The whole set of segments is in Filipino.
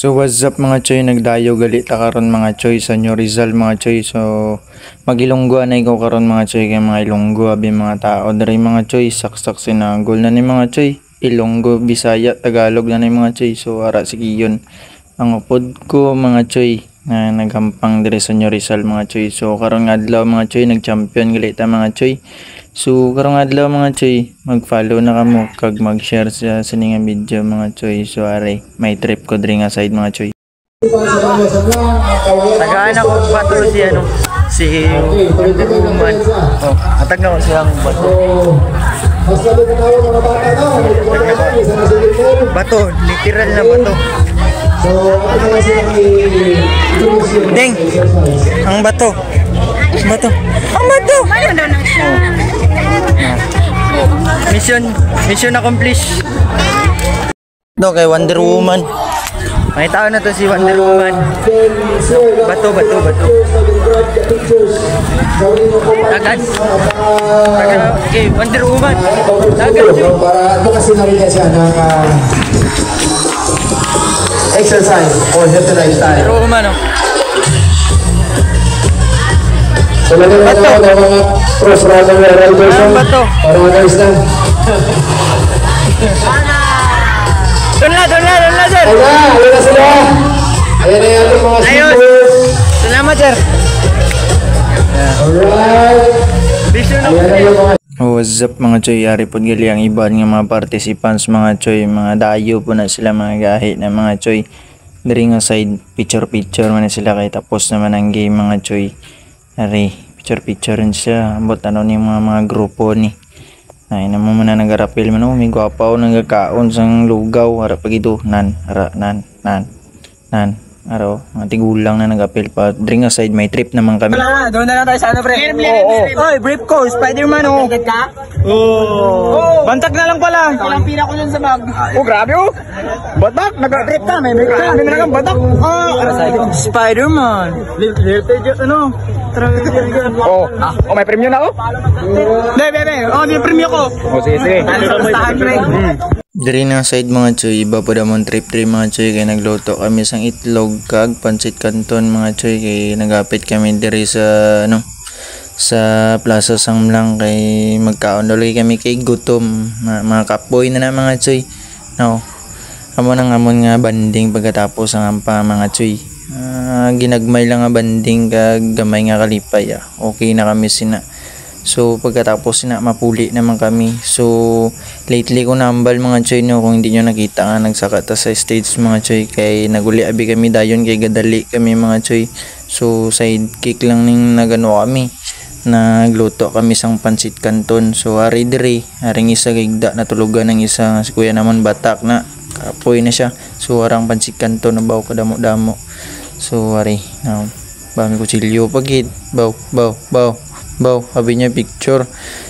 So what's up mga choy, nagdayo galit karon mga choy sa New Rizal mga choy. So magilunggo anay ko karon mga choy kay mga Ilonggo abi mga tao diri mga choy, saksak sinanggol na ni mga choy. Ilonggo, Bisaya, Tagalog na ni mga choy. So ara sige yun ang upod ko mga choy na naghampang diri sa New Rizal mga choy. So karon adlaw mga choy nag-champion galit mga choy. So karong adlaw mga choy, mag-follow na kamo kag mag-share sa sininga video mga choy. So are may trip ko diri nga side mga choy. Tagaan ako bato si Wonder Woman. Oh, atag na ko siyang bato. Bato, literal na bato. Ding, ang bato. Bato. Ang bato. Mission accomplished. No, kay Wonder Woman. May tao na to si Wonder Woman. Bato. Agad. Okay, Wonder Woman. Agad. Para ito kasi narinig siya ng exercise or healthy lifestyle. Wonder Woman, oh. So, lagyan na ng mga cross-runner riders. Bato. Para mag-understand. Doon na, sir. Ayun na sila. Ayan na yung mga sleepers. Salamat, sir. Alright. Ayan na yung mga... What's up mga choy, yari po gali ang iba ng mga participants mga choy, mga dayo po na sila mga gahi na mga choy. Dari nga side picture man sila kay tapos naman ang game mga choy. Ari, picture rin sila, ambot ano ni mga grupo ni. Ay naman muna nagarapil man, may gwapaw nagakaon sang lugaw, harap pag ito, nan, araw, mga tigulang na nag-appeal pa. Dring aside, may trip naman kami. Wala, doon na lang tayo sa ano, pre. Oy, brief ko, Spider-Man, oh. Agad ka? Oo. Bantag na lang pala. Ilang pila ko dun sa bag. Oh, grabe, oh. Batak, nag-trip ka, may ka. Hindi na lang batak. Spider-Man. Ano? Oh, may premyo na, oh. Hindi, bebe. Oh, may premyo ko. Oh, sige. Bastahan, pre. Diri na side mga choy, iba po damon trip mga choy kay nagluto kami sang itlog kag pancit canton mga choy kay nagapit kami diri sa sa Plaza Sanglang kay magkaon ulit kami kay gutom mga kapoy na mga choy. No. Amon nga banding pagkatapos ang ampa mga choy. Ginagmay lang nga banding kag gamay nga kalipay. Okay na kami sina. So pagkatapos na mapuli naman kami. So lately ko nambal mga choy no, kung hindi nyo nakita nga nagsaka ta sa stage mga choy kay naguli abi kami dayon kay gadali kami mga choy. So sidekick lang ning nagano kami, nagluto kami sang pancit canton. So ari diri aring isa gigda natulugan ng isa si kuya naman batak na kapoy na siya. So arang pancit canton na baw kadamo-damo. So ari now bami kutsilyo pagid baw abi niya picture.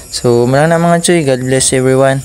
So muna na mga choy, God bless everyone.